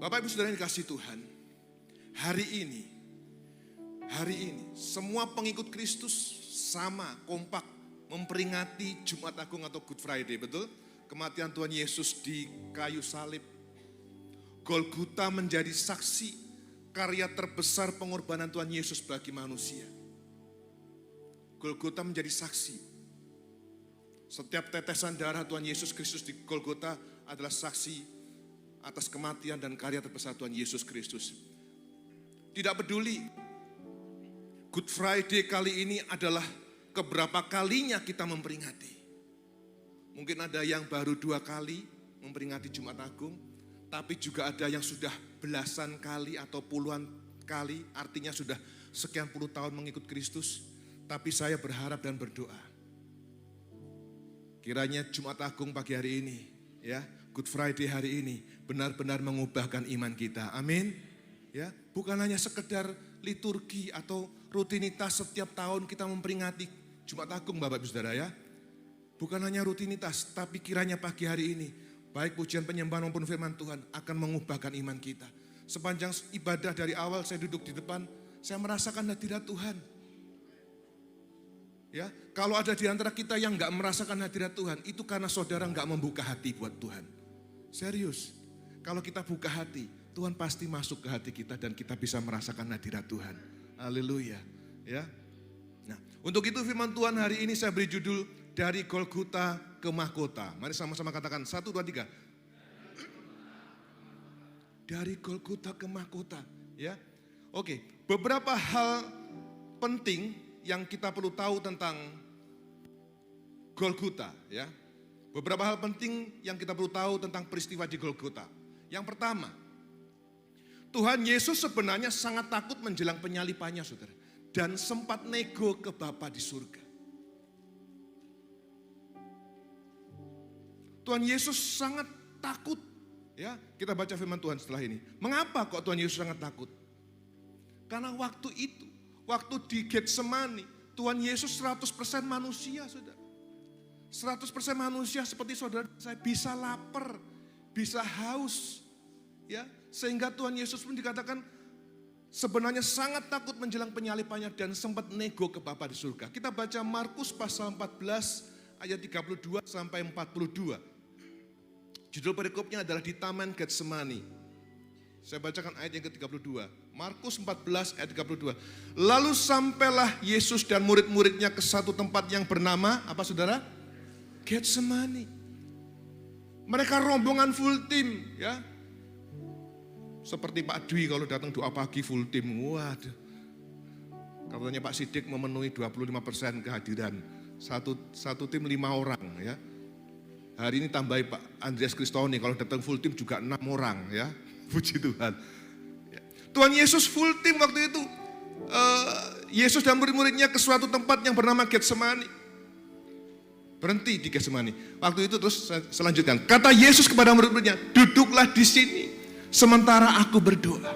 Bapak Ibu Saudara yang dikasihi Tuhan, hari ini semua pengikut Kristus sama kompak memperingati Jumat Agung atau Good Friday, betul? Kematian Tuhan Yesus di kayu salib. Golgota menjadi saksi karya terbesar pengorbanan Tuhan Yesus bagi manusia. Golgota menjadi saksi. Setiap tetesan darah Tuhan Yesus Kristus di Golgota adalah saksi atas kematian dan karya terbesar Tuhan Yesus Kristus. Tidak peduli, Good Friday kali ini adalah keberapa kalinya kita memperingati. Mungkin ada yang baru 2 kali memperingati Jumat Agung, tapi juga ada yang sudah belasan kali atau puluhan kali, artinya sudah sekian puluh tahun mengikut Kristus. Tapi saya berharap dan berdoa, kiranya Jumat Agung pagi hari ini, ya, Good Friday hari ini benar-benar mengubahkan iman kita. Amin. Ya, bukan hanya sekedar liturgi atau rutinitas setiap tahun kita memperingati Jumat Agung, Bapak Ibu Saudara, ya. Bukan hanya rutinitas, tapi kiranya pagi hari ini baik pujian penyembahan maupun firman Tuhan akan mengubahkan iman kita. Sepanjang ibadah dari awal saya duduk di depan, saya merasakan hadirat Tuhan. Ya, kalau ada di antara kita yang enggak merasakan hadirat Tuhan, itu karena saudara enggak membuka hati buat Tuhan. Serius, kalau kita buka hati, Tuhan pasti masuk ke hati kita dan kita bisa merasakan hadirat Tuhan. Haleluya. Ya. Nah, untuk itu firman Tuhan hari ini saya beri judul dari Golgota ke Mahkota. Mari sama-sama katakan 1, 2, 3. Dari Golgota ke Mahkota, ya. Oke, beberapa hal penting yang kita perlu tahu tentang Golgota, ya. Beberapa hal penting yang kita perlu tahu tentang peristiwa di Golgota. Yang pertama, Tuhan Yesus sebenarnya sangat takut menjelang penyalipannya, saudara. Dan sempat nego ke Bapa di surga. Tuhan Yesus sangat takut. Ya, kita baca firman Tuhan setelah ini. Mengapa kok Tuhan Yesus sangat takut? Karena waktu itu, waktu di Getsemani, Tuhan Yesus 100% manusia, saudara. 100% manusia seperti saudara saya, bisa lapar, bisa haus. Ya, sehingga Tuhan Yesus pun dikatakan sebenarnya sangat takut menjelang penyalipannya dan sempat nego ke Bapa di surga. Kita baca Markus pasal 14 ayat 32 sampai 42. Judul perikopnya adalah di Taman Getsemani. Saya bacakan ayat yang ke-32. Markus 14 ayat 32. Lalu sampailah Yesus dan murid-muridnya ke satu tempat yang bernama, apa saudara? Getsemani. Mereka rombongan full tim, ya. Seperti Pak Dwi kalau datang doa pagi full tim. Waduh. Katanya Pak Sidik memenuhi 25% kehadiran. Satu tim 5 orang, ya. Hari ini tambahi Pak Andreas Kristoni, kalau datang full tim juga 6 orang, ya. Puji Tuhan. Ya. Tuhan Yesus full tim waktu itu. Yesus dan murid-muridnya ke suatu tempat yang bernama Getsemani. Berhenti di Getsemani. Waktu itu terus saya lanjutkan. Kata Yesus kepada murid-muridnya, duduklah di sini sementara aku berdoa.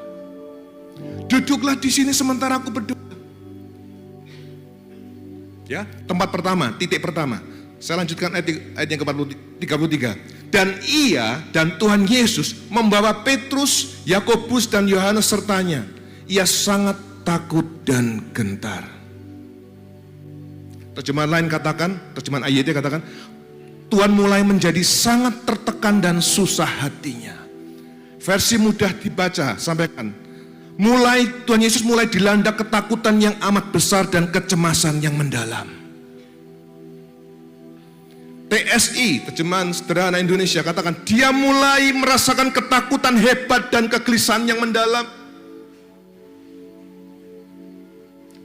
Duduklah di sini sementara aku berdoa. Ya, tempat pertama, titik pertama. Saya lanjutkan ayat yang ke-33. Dan ia dan Tuhan Yesus membawa Petrus, Yakobus dan Yohanes sertanya. Ia sangat takut dan gentar. Terjemahan lain katakan, terjemahan ayatnya katakan, Tuhan mulai menjadi sangat tertekan dan susah hatinya. Versi mudah dibaca, sampaikan. Tuhan Yesus mulai dilanda ketakutan yang amat besar dan kecemasan yang mendalam. TSI, terjemahan sederhana Indonesia, katakan, dia mulai merasakan ketakutan hebat dan kegelisahan yang mendalam.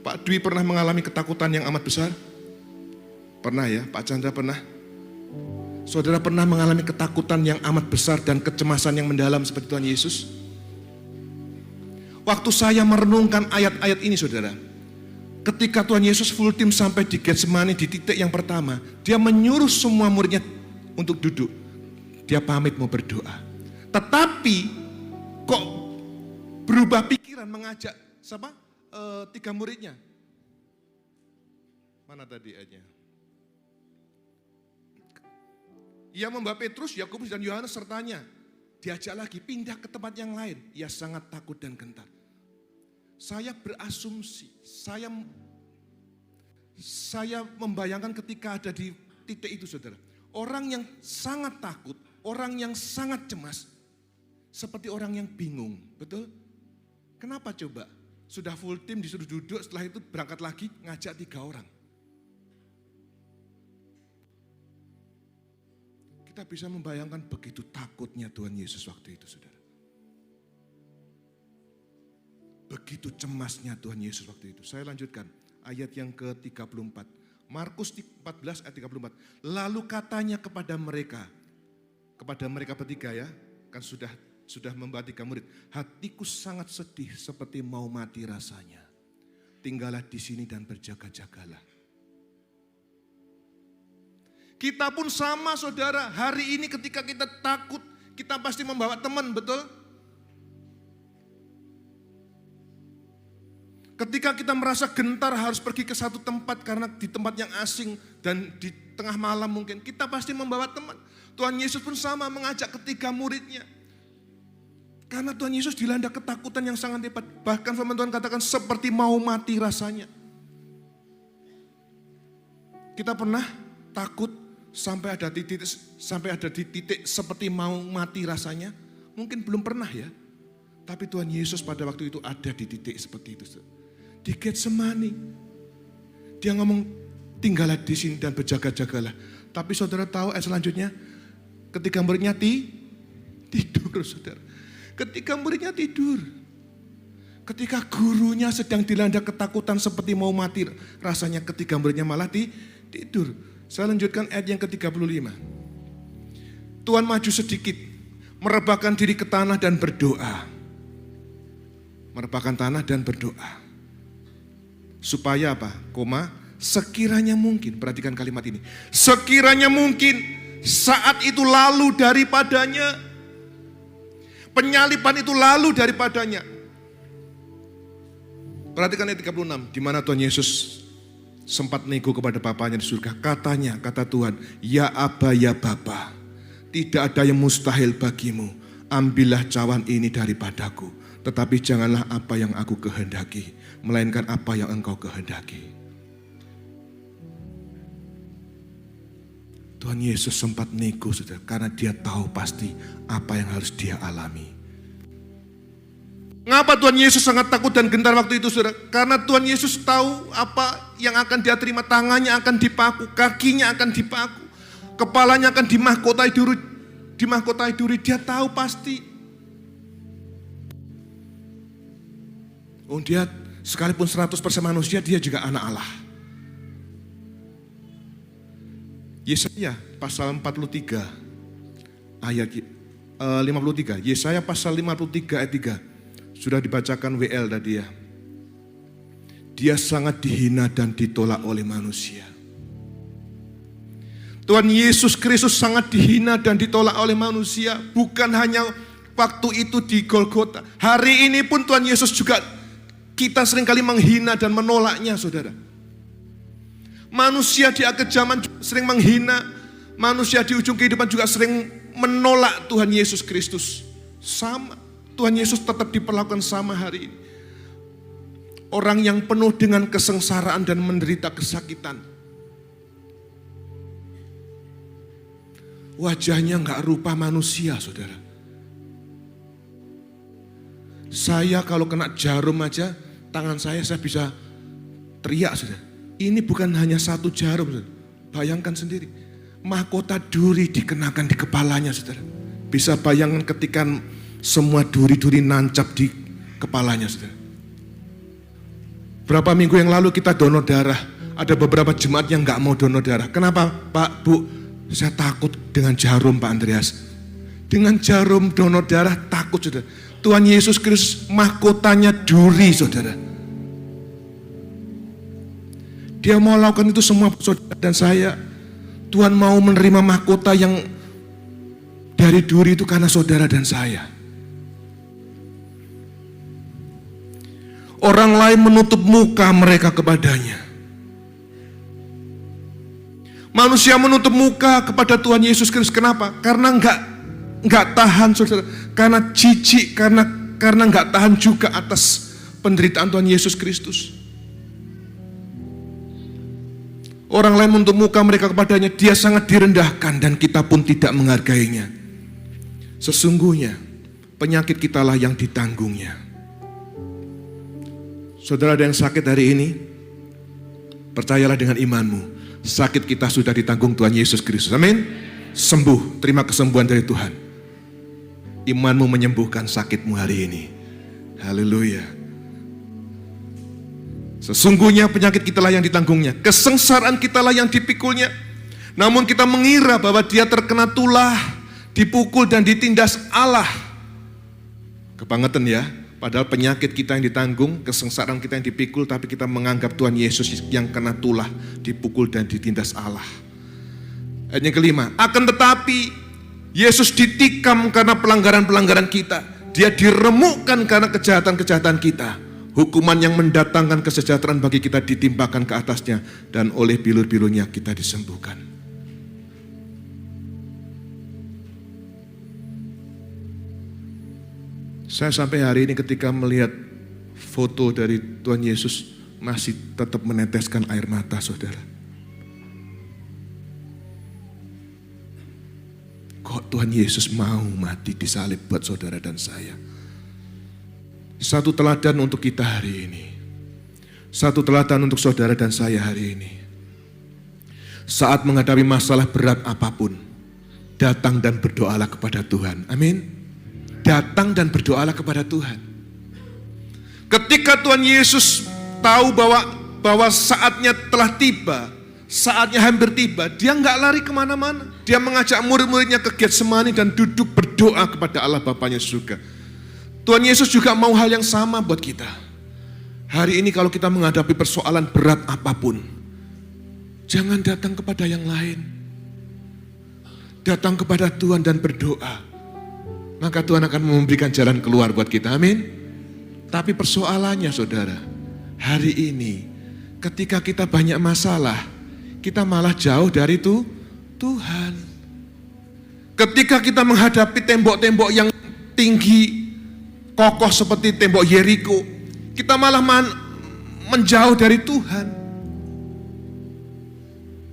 Pak Dwi pernah mengalami ketakutan yang amat besar? Pernah ya, Pak Chandra pernah? Saudara pernah mengalami ketakutan yang amat besar dan kecemasan yang mendalam seperti Tuhan Yesus? Waktu saya merenungkan ayat-ayat ini, saudara, ketika Tuhan Yesus full tim sampai di Getsemani di titik yang pertama, dia menyuruh semua muridnya untuk duduk. Dia pamit mau berdoa. Tetapi kok berubah pikiran mengajak siapa? 3 muridnya. Mana tadi ayatnya? Ia membawa Petrus, Yakobus dan Yohanes sertanya. diajak lagi pindah ke tempat yang lain, ia sangat takut dan gentar. Saya berasumsi, saya membayangkan ketika ada di titik itu saudara. Orang yang sangat takut, orang yang sangat cemas, seperti orang yang bingung, betul? Kenapa coba? Sudah full tim disuruh duduk, setelah itu berangkat lagi ngajak 3 orang. Kita bisa membayangkan begitu takutnya Tuhan Yesus waktu itu saudara. Begitu cemasnya Tuhan Yesus waktu itu. Saya lanjutkan ayat yang ke-34. Markus 14 ayat 34. Lalu katanya kepada mereka bertiga ya, kan sudah membawa 3 murid. Hatiku sangat sedih seperti mau mati rasanya. Tinggallah di sini dan berjaga-jagalah. Kita pun sama saudara, hari ini ketika kita takut, kita pasti membawa teman, betul? Ketika kita merasa gentar harus pergi ke satu tempat karena di tempat yang asing dan di tengah malam mungkin, kita pasti membawa teman. Tuhan Yesus pun sama mengajak ketiga muridnya. Karena Tuhan Yesus dilanda ketakutan yang sangat hebat. Bahkan firman Tuhan katakan seperti mau mati rasanya. Kita pernah takut sampai ada di titik seperti mau mati rasanya? Mungkin belum pernah ya. Tapi Tuhan Yesus pada waktu itu ada di titik seperti itu. Di Getsemani. Dia ngomong, tinggallah di sini dan berjaga-jagalah. Tapi saudara tahu ayat selanjutnya, ketika muridnya tidur saudara. Ketika muridnya tidur. Ketika gurunya sedang dilanda ketakutan seperti mau mati rasanya, ketika muridnya malah tidur. Saya lanjutkan ayat yang ke-35. Tuhan maju sedikit, merebahkan diri ke tanah dan berdoa. Merebahkan tanah dan berdoa. Supaya apa? Sekiranya mungkin, perhatikan kalimat ini. Sekiranya mungkin saat itu lalu daripadanya. Penyaliban itu lalu daripadanya. Perhatikan ayat 36, di mana Tuhan Yesus sempat nego kepada Bapanya di surga. Kata Tuhan, ya Aba ya Bapa, tidak ada yang mustahil bagimu. Ambillah cawan ini daripadaku. Tetapi janganlah apa yang aku kehendaki, melainkan apa yang engkau kehendaki. Tuhan Yesus sempat nego saudara, karena dia tahu pasti apa yang harus dia alami. Mengapa Tuhan Yesus sangat takut dan gentar waktu itu saudara? Karena Tuhan Yesus tahu apa yang akan dia terima. Tangannya akan dipaku, kakinya akan dipaku, kepalanya akan dimahkotai duri. Dia tahu pasti. Dia sekalipun 100% manusia, dia juga anak Allah. Yesaya pasal 43 ayat 53. Yesaya pasal 53 ayat 3. Sudah dibacakan WL tadi ya. Dia sangat dihina dan ditolak oleh manusia. Tuhan Yesus Kristus sangat dihina dan ditolak oleh manusia. Bukan hanya waktu itu di Golgota. Hari ini pun Tuhan Yesus juga kita seringkali menghina dan menolaknya saudara. Manusia di akhir zaman sering menghina. Manusia di ujung kehidupan juga sering menolak Tuhan Yesus Kristus. Sama. Tuhan Yesus tetap diperlakukan sama hari ini. Orang yang penuh dengan kesengsaraan dan menderita kesakitan. Wajahnya gak rupa manusia saudara. Saya kalau kena jarum aja, tangan saya bisa teriak saudara. Ini bukan hanya satu jarum saudara. Bayangkan sendiri. Mahkota duri dikenakan di kepalanya saudara. Bisa bayangkan ketika semua duri-duri nancap di kepalanya saudara. Berapa minggu yang lalu kita donor darah. Ada beberapa jemaat yang gak mau donor darah. Kenapa Pak, Bu? Saya takut dengan jarum Pak Andreas. Dengan jarum donor darah takut saudara. Tuhan Yesus Kristus mahkotanya duri saudara. Dia mau lakukan itu semua saudara dan saya. Tuhan mau menerima mahkota yang dari duri itu karena saudara dan saya. Orang lain menutup muka mereka kepadanya. Manusia menutup muka kepada Tuhan Yesus Kristus. Kenapa? Karena enggak nggak tahan saudara, karena jijik, karena nggak tahan juga atas penderitaan Tuhan Yesus Kristus. Orang lain menutup muka mereka kepadanya, dia sangat direndahkan dan kita pun tidak menghargainya. Sesungguhnya penyakit kitalah yang ditanggungnya. Saudara ada yang sakit hari ini, percayalah dengan imanmu, sakit kita sudah ditanggung Tuhan Yesus Kristus. Amin. Sembuh, terima kesembuhan dari Tuhan. Imanmu menyembuhkan sakitmu hari ini. Haleluya. Sesungguhnya penyakit kitalah yang ditanggungnya, kesengsaraan kitalah yang dipikulnya. Namun kita mengira bahwa dia terkena tulah, dipukul dan ditindas Allah. Kebangetan ya, padahal penyakit kita yang ditanggung, kesengsaraan kita yang dipikul, tapi kita menganggap Tuhan Yesus yang kena tulah, dipukul dan ditindas Allah. Ayat yang kelima, akan tetapi Yesus ditikam karena pelanggaran-pelanggaran kita. Dia diremukkan karena kejahatan-kejahatan kita. Hukuman yang mendatangkan kesejahteraan bagi kita ditimpakan ke atasnya, dan oleh bilur-bilurnya kita disembuhkan. Saya sampai hari ini ketika melihat foto dari Tuhan Yesus masih tetap meneteskan air mata saudara. Kok Tuhan Yesus mau mati disalib buat saudara dan saya? Satu teladan untuk kita hari ini. Satu teladan untuk saudara dan saya hari ini. Saat menghadapi masalah berat apapun, datang dan berdoalah kepada Tuhan. Amin. Datang dan berdoalah kepada Tuhan. Ketika Tuhan Yesus tahu bahwa saatnya telah tiba, saatnya hampir tiba, dia nggak lari kemana-mana. Dia mengajak murid-muridnya ke Getsemani dan duduk berdoa kepada Allah Bapanya surga. Tuhan Yesus juga mau hal yang sama buat kita. Hari ini kalau kita menghadapi persoalan berat apapun, jangan datang kepada yang lain. Datang kepada Tuhan dan berdoa. Maka Tuhan akan memberikan jalan keluar buat kita, amin. Tapi persoalannya saudara, hari ini ketika kita banyak masalah, kita malah jauh dari Tuhan. Ketika kita menghadapi tembok-tembok yang tinggi, kokoh seperti tembok Yeriko, kita malah menjauh dari Tuhan.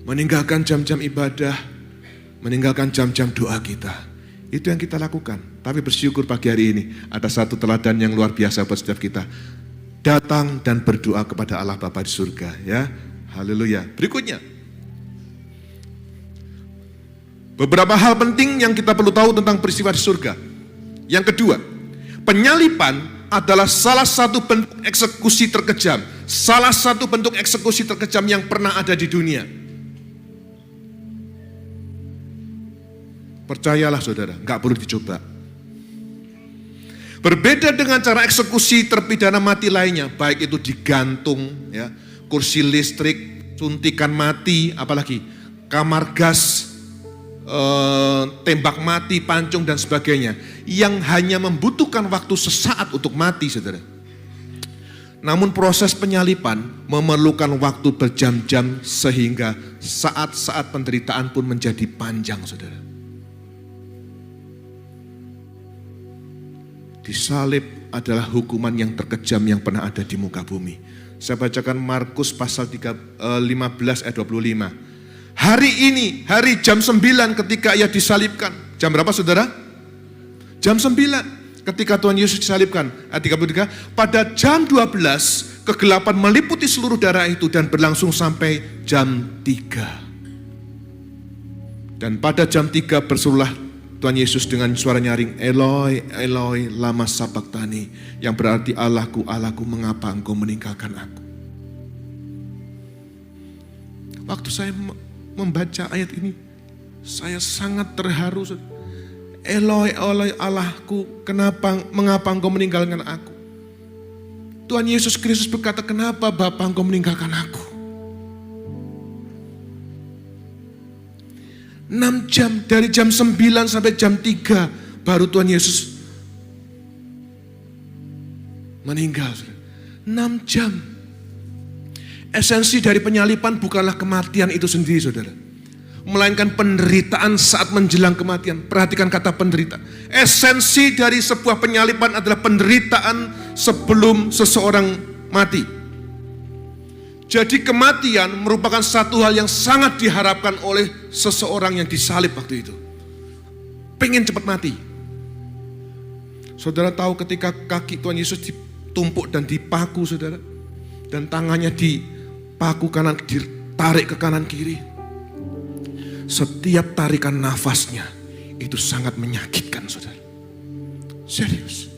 Meninggalkan jam-jam ibadah, meninggalkan jam-jam doa kita. Itu yang kita lakukan. Tapi bersyukur pagi hari ini ada satu teladan yang luar biasa buat setiap kita. Datang dan berdoa kepada Allah Bapa di surga, ya. Haleluya. Berikutnya, beberapa hal penting yang kita perlu tahu tentang peristiwa di surga. Yang kedua, penyaliban adalah salah satu bentuk eksekusi terkejam. Salah satu bentuk eksekusi terkejam yang pernah ada di dunia. Percayalah saudara, nggak perlu dicoba. Berbeda dengan cara eksekusi terpidana mati lainnya, baik itu digantung, ya, kursi listrik, suntikan mati, apalagi kamar gas, tembak mati, pancung dan sebagainya, yang hanya membutuhkan waktu sesaat untuk mati, saudara. Namun proses penyaliban memerlukan waktu berjam-jam sehingga saat-saat penderitaan pun menjadi panjang, saudara. Disalib adalah hukuman yang terkejam yang pernah ada di muka bumi. Saya bacakan Markus pasal 15 ayat 25. Hari ini, hari jam 9 ketika ia disalibkan. Jam berapa saudara? Jam 9 ketika Tuhan Yesus disalibkan. Ayat 33, pada jam 12 kegelapan meliputi seluruh daerah itu dan berlangsung sampai jam 3. Dan pada jam 3 berserulah Tuhan Yesus dengan suara nyaring, Eloi, Eloi, lama sabachthani, yang berarti Allahku, Allahku, mengapa engkau meninggalkan aku? Waktu saya membaca ayat ini, saya sangat terharu. Eloi, Eloi, Allahku, mengapa engkau meninggalkan aku? Tuhan Yesus Kristus berkata, kenapa Bapa engkau meninggalkan aku? 6 jam, dari jam 9 sampai jam 3 baru Tuhan Yesus meninggal. 6 jam. Esensi dari penyaliban bukanlah kematian itu sendiri, saudara. melainkan penderitaan saat menjelang kematian. Perhatikan kata penderitaan. Esensi dari sebuah penyaliban adalah penderitaan sebelum seseorang mati. Jadi kematian merupakan satu hal yang sangat diharapkan oleh seseorang yang disalib waktu itu. Pengen cepat mati. Saudara tahu ketika kaki Tuhan Yesus ditumpuk dan dipaku, saudara, dan tangannya dipaku kanan, ditarik ke kanan kiri. Setiap tarikan nafasnya itu sangat menyakitkan, saudara. Serius.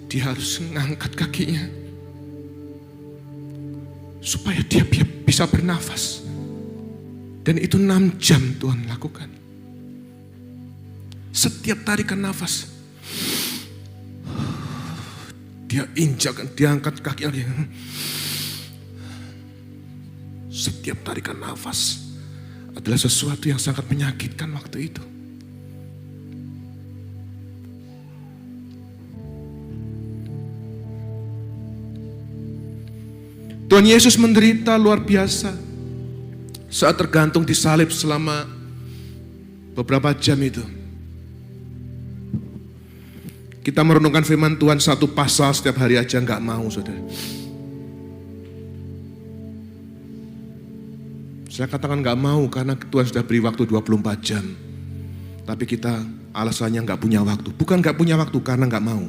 Dia harus mengangkat kakinya supaya dia bisa bernafas. Dan itu 6 jam Tuhan lakukan. Setiap tarikan nafas, dia injak, dia angkat kaki lagi. Setiap tarikan nafas adalah sesuatu yang sangat menyakitkan waktu itu. Tuhan Yesus menderita luar biasa saat tergantung di salib selama beberapa jam itu. Kita merenungkan firman Tuhan satu pasal setiap hari aja nggak mau, saudara. Saya katakan nggak mau karena Tuhan sudah beri waktu 24 jam. Tapi kita alasannya nggak punya waktu. Bukan nggak punya waktu karena nggak mau.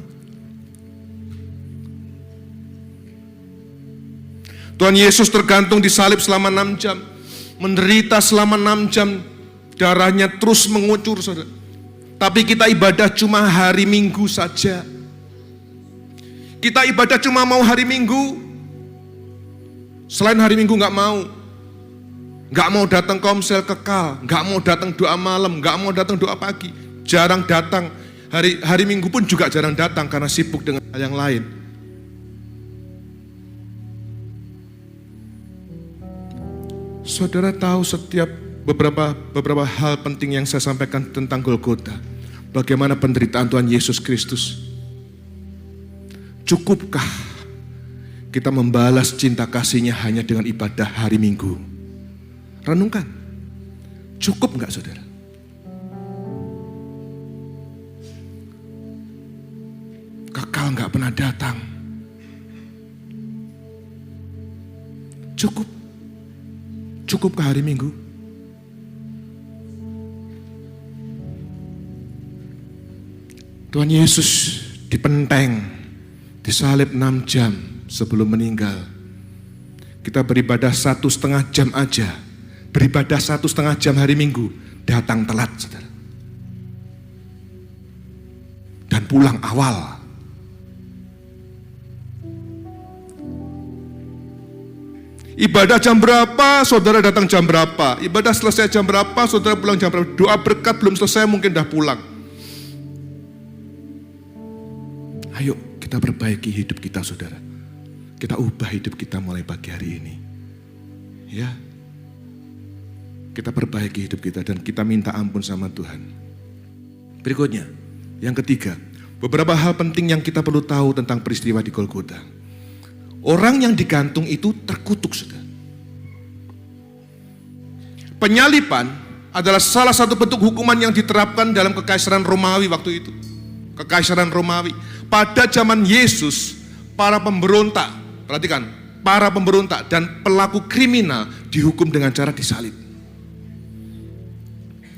Tuhan Yesus tergantung di salib selama 6 jam. Menderita selama 6 jam. Darahnya terus mengucur, saudara. Tapi kita ibadah cuma hari Minggu saja. Kita ibadah cuma mau hari Minggu. Selain hari Minggu nggak mau. Nggak mau datang komsel kekal. Nggak mau datang doa malam. Nggak mau datang doa pagi. Jarang datang. Hari Minggu pun juga jarang datang karena sibuk dengan hal yang lain. Saudara tahu setiap beberapa hal penting yang saya sampaikan tentang Golgota. Bagaimana penderitaan Tuhan Yesus Kristus. Cukupkah kita membalas cinta kasih-Nya hanya dengan ibadah hari Minggu? Renungkan. Cukup enggak, saudara? Kekal enggak pernah datang. Cukup. Cukupkah hari Minggu? Tuhan Yesus dipenteng, disalib 6 jam sebelum meninggal. Kita beribadah 1,5 jam aja. Beribadah 1,5 jam hari Minggu, datang telat, saudara. Dan pulang awal. Ibadah jam berapa, saudara datang jam berapa. Ibadah selesai jam berapa, saudara pulang jam berapa. Doa berkat belum selesai, mungkin dah pulang. Ayo kita perbaiki hidup kita, saudara. Kita ubah hidup kita mulai pagi hari ini. Ya. Kita perbaiki hidup kita dan kita minta ampun sama Tuhan. Berikutnya, yang ketiga, beberapa hal penting yang kita perlu tahu tentang peristiwa di Golgota. Orang yang digantung itu terkutuk, saudara. Penyaliban adalah salah satu bentuk hukuman yang diterapkan dalam kekaisaran Romawi waktu itu. Kekaisaran Romawi. Pada zaman Yesus, para pemberontak, perhatikan, para pemberontak dan pelaku kriminal dihukum dengan cara disalib.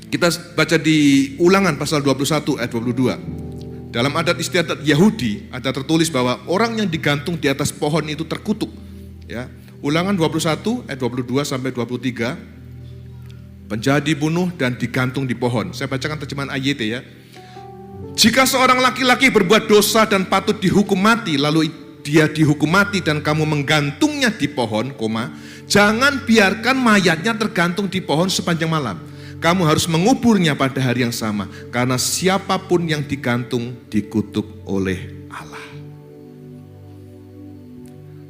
Kita baca di Ulangan pasal 21 ayat 22. Dalam adat istiadat Yahudi ada tertulis bahwa orang yang digantung di atas pohon itu terkutuk. Ya, Ulangan 21 ayat 22 sampai 23. Penjahat dibunuh dan digantung di pohon. Saya bacakan terjemahan AYT ya. Jika seorang laki-laki berbuat dosa dan patut dihukum mati, lalu dia dihukum mati dan kamu menggantungnya di pohon, jangan biarkan mayatnya tergantung di pohon sepanjang malam. Kamu harus menguburnya pada hari yang sama, karena siapapun yang digantung dikutuk oleh Allah.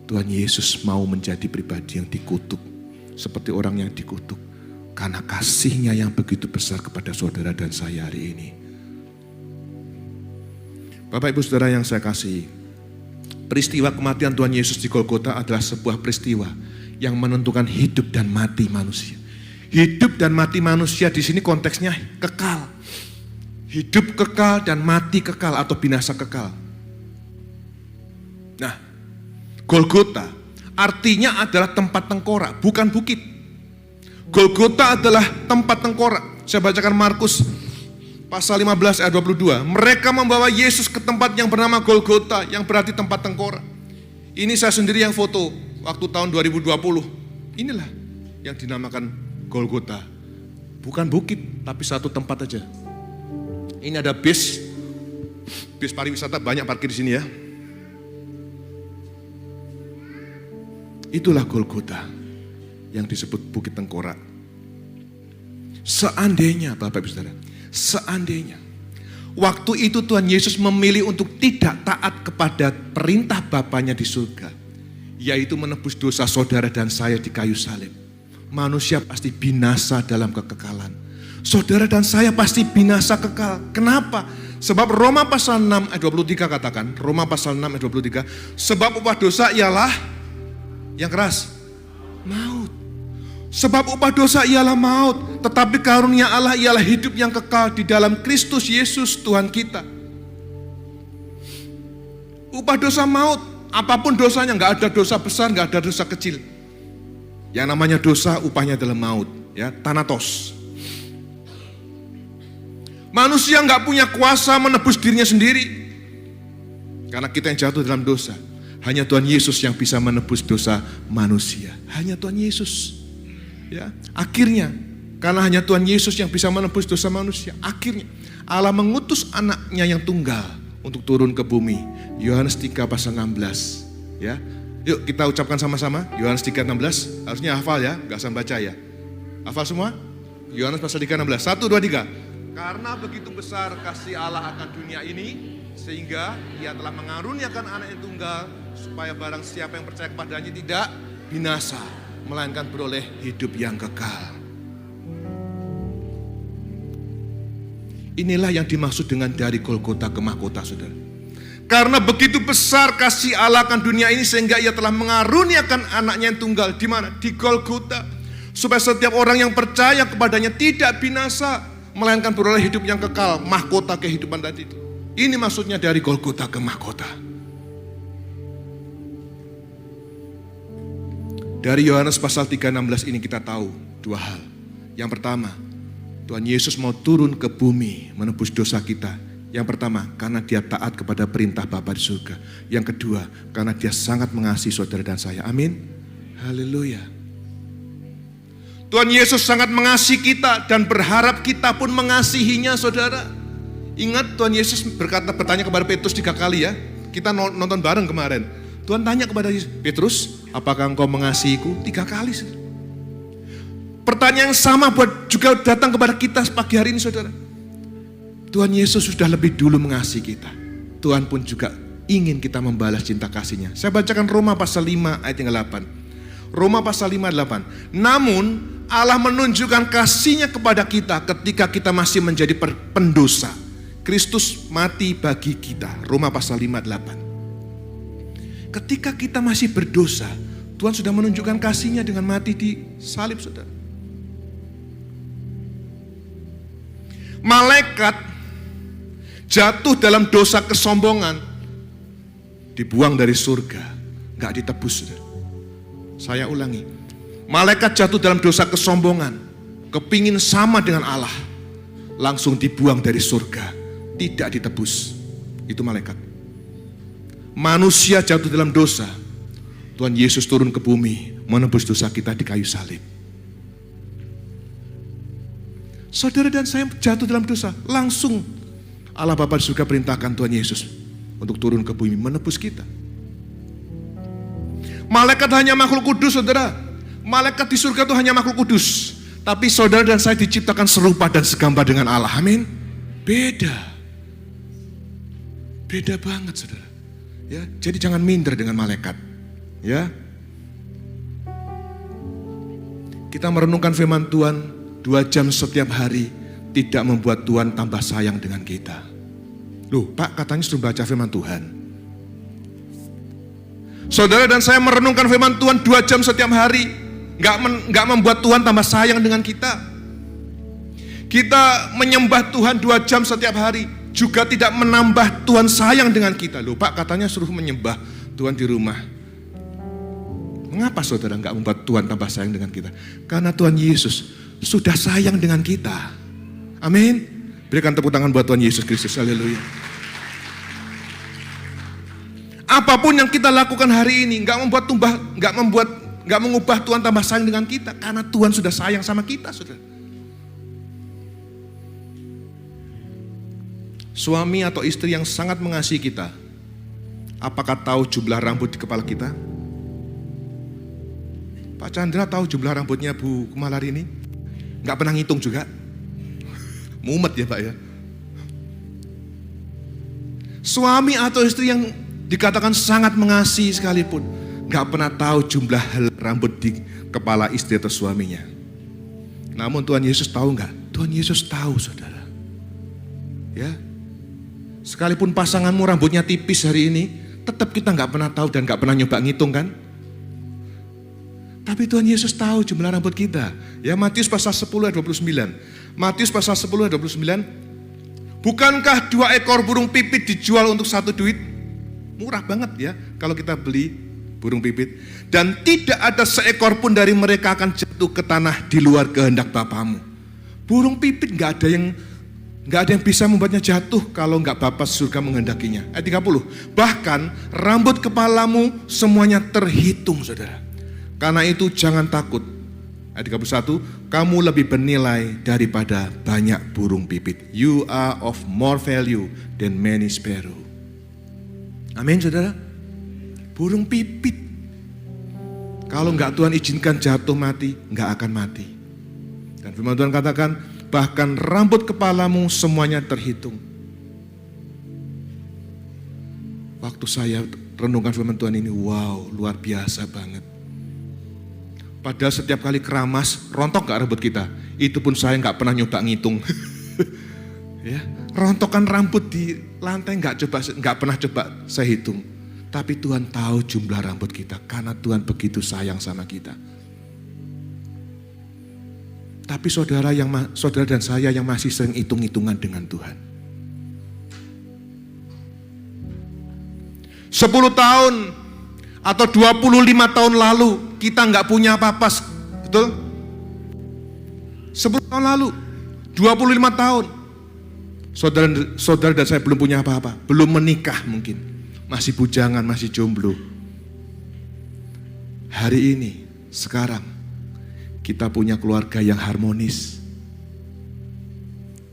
Tuhan Yesus mau menjadi pribadi yang dikutuk, seperti orang yang dikutuk, karena kasih-Nya yang begitu besar kepada saudara dan saya hari ini. Bapak Ibu Saudara yang saya kasihi, peristiwa kematian Tuhan Yesus di Golgota adalah sebuah peristiwa yang menentukan hidup dan mati manusia. Hidup dan mati manusia di sini konteksnya kekal. Hidup kekal dan mati kekal atau binasa kekal. Nah, Golgota artinya adalah tempat tengkorak, bukan bukit. Golgota adalah tempat tengkorak. Saya bacakan Markus pasal 15 ayat 22. Mereka membawa Yesus ke tempat yang bernama Golgota, yang berarti tempat tengkorak. Ini saya sendiri yang foto waktu tahun 2020. Inilah yang dinamakan Golgota. Bukan bukit, tapi satu tempat aja. Ini ada bis pariwisata, banyak parkir di sini ya. Itulah Golgota yang disebut Bukit Tengkorak. Seandainya, Bapak Ibu Saudara, seandainya waktu itu Tuhan Yesus memilih untuk tidak taat kepada perintah Bapanya di surga, yaitu menebus dosa saudara dan saya di kayu salib, manusia pasti binasa dalam kekekalan. Saudara dan saya pasti binasa kekal. Kenapa? Sebab Roma pasal 6 ayat 23 katakan, Roma pasal 6 ayat 23, sebab upah dosa ialah yang keras, maut. Sebab upah dosa ialah maut, tetapi karunia Allah ialah hidup yang kekal di dalam Kristus Yesus Tuhan kita. Upah dosa maut, apapun dosanya, nggak ada dosa besar, nggak ada dosa kecil. Yang namanya dosa upahnya adalah maut, ya, thanatos. Manusia nggak punya kuasa menebus dirinya sendiri, karena kita yang jatuh dalam dosa. Hanya Tuhan Yesus yang bisa menebus dosa manusia. Hanya Tuhan Yesus. Ya, akhirnya karena hanya Tuhan Yesus yang bisa menebus dosa manusia, akhirnya Allah mengutus anaknya yang tunggal untuk turun ke bumi. Yohanes 3 pasal 16. Ya, yuk kita ucapkan sama-sama. Yohanes 3:16. Harusnya hafal ya, nggak usah baca ya. Hafal semua? Yohanes pasal 3:16. 1, 2, 3. Karena begitu besar kasih Allah akan dunia ini, sehingga Ia telah mengaruniakan anak yang tunggal, supaya barang siapa yang percaya kepadanya tidak binasa, melainkan beroleh hidup yang kekal. Inilah yang dimaksud dengan dari Golgota ke mahkota, saudara. Karena begitu besar kasih Allah akan dunia ini, sehingga Ia telah mengaruniakan anaknya yang tunggal. Di mana? Di Golgota. Supaya setiap orang yang percaya kepadanya tidak binasa, melainkan beroleh hidup yang kekal, mahkota kehidupan tadi itu. Ini maksudnya dari Golgota ke mahkota. Dari Yohanes pasal 3:16 ini kita tahu dua hal. Yang pertama, Tuhan Yesus mau turun ke bumi menebus dosa kita. Yang pertama, karena Dia taat kepada perintah Bapa di surga. Yang kedua, karena Dia sangat mengasihi saudara dan saya. Amin. Haleluya. Tuhan Yesus sangat mengasihi kita dan berharap kita pun mengasihinya, saudara. Ingat Tuhan Yesus bertanya kepada Petrus 3 kali ya. Kita nonton bareng kemarin. Tuhan tanya kepada Petrus, apakah engkau mengasihiku? 3 kali. Pertanyaan yang sama juga datang kepada kita pagi hari ini, saudara. Tuhan Yesus sudah lebih dulu mengasihi kita. Tuhan pun juga ingin kita membalas cinta kasih-Nya. Saya bacakan Roma pasal 5 ayat yang 8. Roma pasal 5 ayat 8. Namun Allah menunjukkan kasih-Nya kepada kita ketika kita masih menjadi pendosa. Kristus mati bagi kita. Roma pasal 5 ayat 8. Ketika kita masih berdosa, Tuhan sudah menunjukkan kasih-Nya dengan mati di salib, saudara. Malaikat jatuh dalam dosa kesombongan, dibuang dari surga, gak ditebus, saudara. Saya ulangi, malaikat jatuh dalam dosa kesombongan, kepingin sama dengan Allah, langsung dibuang dari surga, tidak ditebus. Itu malaikat. Manusia jatuh dalam dosa, Tuhan Yesus turun ke bumi menebus dosa kita di kayu salib. Saudara dan saya jatuh dalam dosa, langsung Allah Bapa di surga perintahkan Tuhan Yesus untuk turun ke bumi menebus kita. Malaikat hanya makhluk kudus, saudara. Malaikat di surga itu hanya makhluk kudus. Tapi saudara dan saya diciptakan serupa dan segambar dengan Allah. Amin. Beda. Beda banget, saudara. Ya, jadi jangan minder dengan malaikat. Ya. Kita merenungkan firman Tuhan 2 jam setiap hari tidak membuat Tuhan tambah sayang dengan kita. Loh, Pak, katanya suruh baca firman Tuhan. Saudara dan saya merenungkan firman Tuhan 2 jam setiap hari nggak membuat Tuhan tambah sayang dengan kita. Kita menyembah Tuhan 2 jam setiap hari juga tidak menambah Tuhan sayang dengan kita. Loh Pak, katanya suruh menyembah Tuhan di rumah. Mengapa saudara nggak membuat Tuhan tambah sayang dengan kita? Karena Tuhan Yesus sudah sayang dengan kita. Amin. Berikan tepuk tangan buat Tuhan Yesus Kristus. Haleluya. Apapun yang kita lakukan hari ini nggak mengubah Tuhan tambah sayang dengan kita, karena Tuhan sudah sayang sama kita, saudara. Suami atau istri yang sangat mengasihi kita, apakah tahu jumlah rambut di kepala kita? Pak Chandra tahu jumlah rambutnya Bu Kemalar ini? Nggak pernah ngitung juga. Mumet ya Pak ya. Suami atau istri yang dikatakan sangat mengasihi sekalipun nggak pernah tahu jumlah rambut di kepala istri atau suaminya. Namun Tuhan Yesus tahu nggak? Tuhan Yesus tahu, saudara. Ya, sekalipun pasanganmu rambutnya tipis hari ini, tetap kita nggak pernah tahu dan nggak pernah nyoba ngitung kan? Tapi Tuhan Yesus tahu jumlah rambut kita. Ya, Matius pasal 10 ayat 29. Matius pasal 10 ayat 29. Bukankah 2 ekor burung pipit dijual untuk 1 duit? Murah banget ya kalau kita beli burung pipit. Dan tidak ada seekor pun dari mereka akan jatuh ke tanah di luar kehendak Bapamu. Burung pipit nggak ada yang bisa membuatnya jatuh kalau nggak Bapa surga menghendakinya. Ayat 30. Bahkan rambut kepalamu semuanya terhitung, saudara. Karena itu jangan takut. Ayat 31, kamu lebih bernilai daripada banyak burung pipit. You are of more value than many sparrow. Amin, saudara. Burung pipit, kalau nggak Tuhan izinkan jatuh mati, nggak akan mati. Dan firman Tuhan katakan, bahkan rambut kepalamu semuanya terhitung. Waktu saya renungkan firman Tuhan ini, wow, luar biasa banget. Padahal setiap kali keramas, rontok gak rambut kita? Itu pun saya gak pernah nyoba ngitung. Ya, rontokan rambut di lantai gak pernah coba saya hitung. Tapi Tuhan tahu jumlah rambut kita, karena Tuhan begitu sayang sama kita. Tapi saudara dan saya yang masih sering hitung-hitungan dengan Tuhan. 10 tahun atau 25 tahun lalu kita nggak punya apa-apa, betul? 10 tahun lalu, 25 tahun, saudara dan saya belum punya apa-apa, belum menikah mungkin, masih bujangan, masih jomblo. Hari ini, sekarang, kita punya keluarga yang harmonis.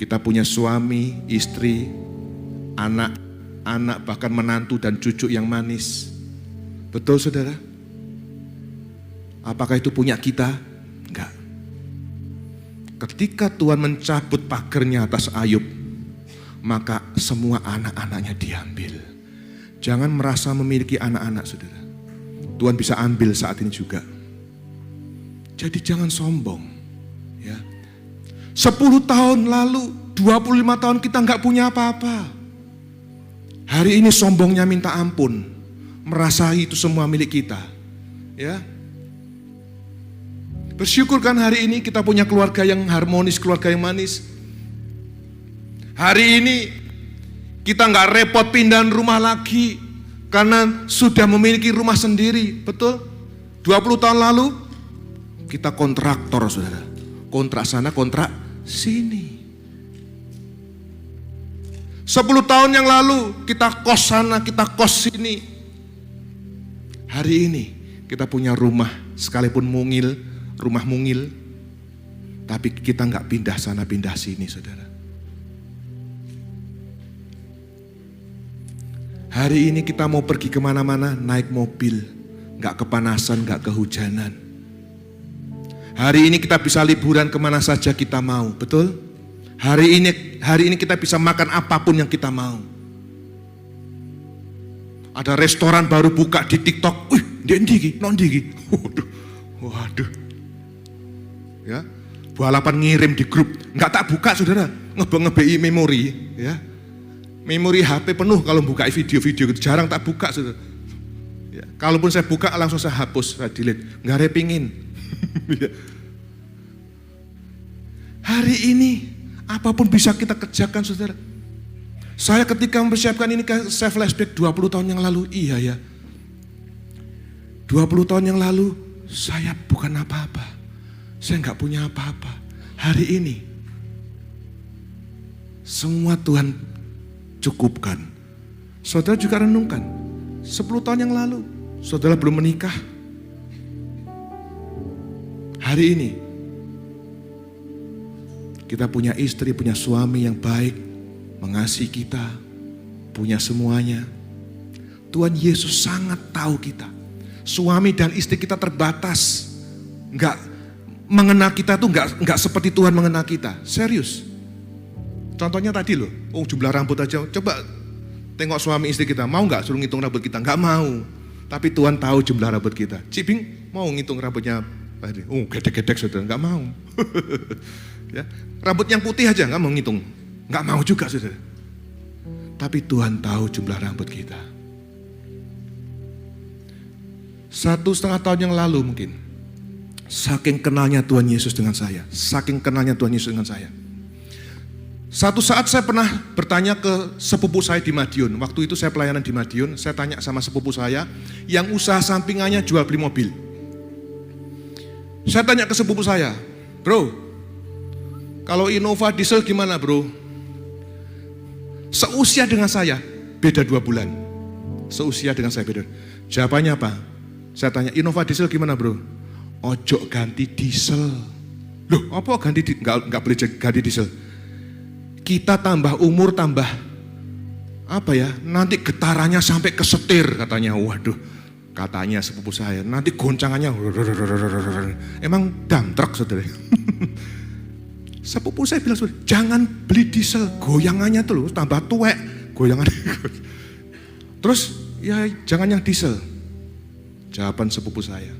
Kita punya suami, istri, anak, bahkan menantu dan cucu yang manis. Betul, saudara? Apakah itu punya kita? Enggak. Ketika Tuhan mencabut pagernya atas Ayub, maka semua anak-anaknya diambil. Jangan merasa memiliki anak-anak, saudara. Tuhan bisa ambil saat ini juga. Jadi jangan sombong. Ya. 10 tahun lalu, 25 tahun kita enggak punya apa-apa. Hari ini sombongnya minta ampun. Merasa itu semua milik kita. Ya. Bersyukur kan hari ini kita punya keluarga yang harmonis, keluarga yang manis. Hari ini kita nggak repot pindahan rumah lagi karena sudah memiliki rumah sendiri, betul? 20 tahun lalu kita kontraktor, saudara. Kontrak sana, kontrak sini. 10 tahun yang lalu kita kos sana, kita kos sini. Hari ini kita punya rumah, sekalipun mungil, rumah mungil, tapi kita nggak pindah sana pindah sini, saudara. Hari ini kita mau pergi kemana-mana naik mobil, nggak kepanasan, nggak kehujanan. Hari ini kita bisa liburan kemana saja kita mau, betul? Hari ini kita bisa makan apapun yang kita mau. Ada restoran baru buka di TikTok, wih, ndi iki. Waduh. Ya, balapan ngirim di grup, nggak tak buka, saudara, nge-BI memori, ya. Memori HP penuh kalau buka video-video gitu, jarang tak buka, saudara. Ya, kalaupun saya buka langsung saya hapus, saya delete, nggak repingin. Hari ini, apapun bisa kita kerjakan, saudara. Saya ketika mempersiapkan ini, saya flashback 20 tahun yang lalu. Iya ya, 20 tahun yang lalu, saya bukan apa-apa. Saya nggak punya apa-apa. Hari ini, semua Tuhan cukupkan. Saudara juga renungkan, 10 tahun yang lalu, saudara belum menikah. Hari ini, kita punya istri, punya suami yang baik, mengasihi kita, punya semuanya. Tuhan Yesus sangat tahu kita. Suami dan istri kita terbatas, nggak mengenal kita tuh nggak seperti Tuhan mengenal kita. Serius. Contohnya tadi loh, jumlah rambut aja. Coba tengok suami istri kita, mau nggak suruh ngitung rambut kita? Nggak mau. Tapi Tuhan tahu jumlah rambut kita. Cibing mau ngitung rambutnya? Gedek-gedek saudara, nggak mau. Ya, rambut yang putih aja nggak mau ngitung, nggak mau juga saudara. Tapi Tuhan tahu jumlah rambut kita. 1,5 tahun yang lalu mungkin, saking kenalnya Tuhan Yesus dengan saya, saking kenalnya Tuhan Yesus dengan saya. Satu saat saya pernah bertanya ke sepupu saya di Madiun. Waktu itu saya pelayanan di Madiun, saya tanya sama sepupu saya yang usaha sampingannya jual beli mobil. Saya tanya ke sepupu saya, bro, kalau Innova diesel gimana bro? Seusia dengan saya, beda 2 bulan. Seusia dengan saya beda. Jawabannya apa? Saya tanya, Innova diesel gimana bro? Ojo ganti diesel. Loh, apa ganti? Enggak boleh ganti diesel. Kita tambah umur, tambah apa ya? Nanti getarannya sampai ke setir katanya. Waduh, katanya sepupu saya. Nanti goncangannya, emang dump truck saudara. Sepupu saya bilang, jangan beli diesel, goyangannya tuh loh, tambah tuwek, goyangan. Terus ya jangan yang diesel. Jawaban sepupu saya.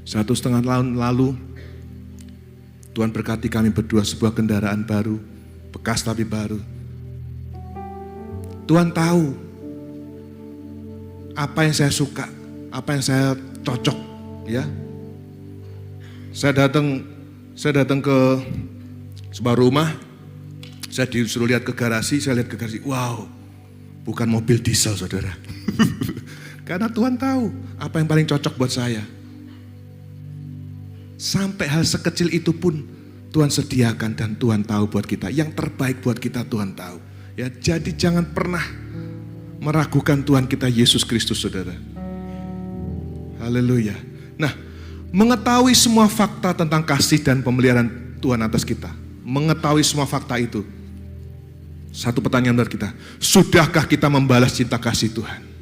1,5 tahun lalu, Tuhan berkati kami berdua sebuah kendaraan baru, bekas tapi baru. Tuhan tahu apa yang saya suka, apa yang saya cocok, ya. Saya datang ke sebuah rumah, saya disuruh lihat ke garasi, saya lihat ke garasi, wow, bukan mobil diesel saudara. Karena Tuhan tahu apa yang paling cocok buat saya. Sampai hal sekecil itu pun Tuhan sediakan dan Tuhan tahu buat kita. Yang terbaik buat kita Tuhan tahu. Ya, jadi jangan pernah meragukan Tuhan kita Yesus Kristus saudara. Haleluya. Nah, mengetahui semua fakta tentang kasih dan pemeliharaan Tuhan atas kita. Mengetahui semua fakta itu. Satu pertanyaan buat kita. Sudahkah kita membalas cinta kasih Tuhan?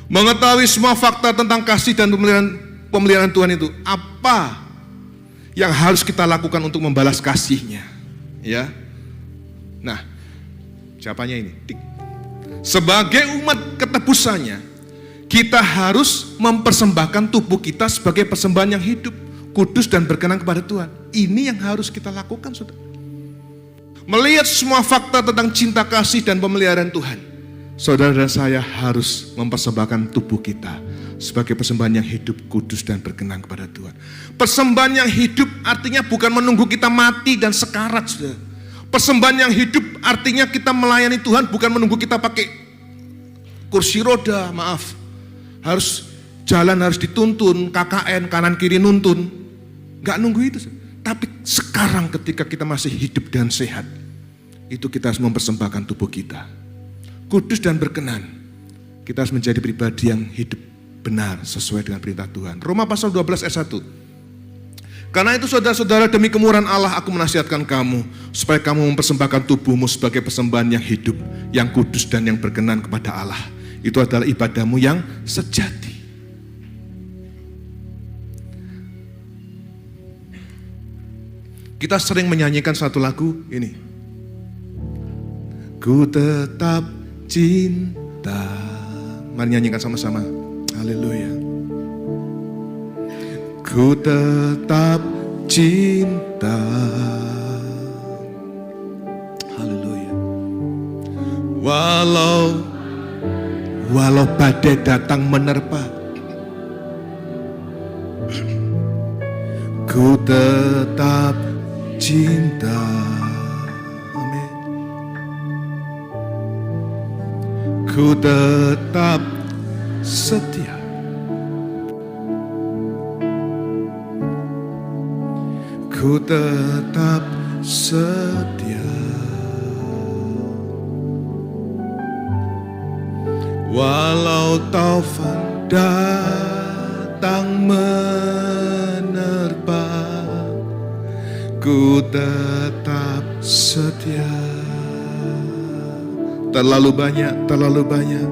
Mengetahui semua fakta tentang kasih dan pemeliharaan Tuhan itu. Apa yang harus kita lakukan untuk membalas kasih-Nya? Ya. Nah, jawabannya ini. Sebagai umat ketebusannya, kita harus mempersembahkan tubuh kita sebagai persembahan yang hidup, kudus dan berkenan kepada Tuhan. Ini yang harus kita lakukan, saudara. Melihat semua fakta tentang cinta kasih dan pemeliharaan Tuhan, saudara dan saya harus mempersembahkan tubuh kita sebagai persembahan yang hidup, kudus dan berkenan kepada Tuhan. Persembahan yang hidup artinya bukan menunggu kita mati dan sekarat, saudara. Persembahan yang hidup artinya kita melayani Tuhan bukan menunggu kita pakai kursi roda, maaf. Harus jalan, harus dituntun, KKN, kanan kiri nuntun. Gak nunggu itu. Tapi sekarang ketika kita masih hidup dan sehat, itu kita harus mempersembahkan tubuh kita. Kudus dan berkenan. Kita harus menjadi pribadi yang hidup benar sesuai dengan perintah Tuhan. Roma pasal 12 ayat 1. Karena itu saudara-saudara, demi kemurahan Allah aku menasihatkan kamu, supaya kamu mempersembahkan tubuhmu sebagai persembahan yang hidup, yang kudus dan yang berkenan kepada Allah. Itu adalah ibadahmu yang sejati. Kita sering menyanyikan satu lagu ini. Ku tetap cinta. Mari nyanyikan sama-sama. Haleluya. Ku tetap cinta. Haleluya. Walau badai datang menerpa, ku tetap cinta. Amin. Ku tetap setia. Ku tetap setia. Walau taufan datang menerpa, ku tetap setia. Terlalu banyak, terlalu banyak,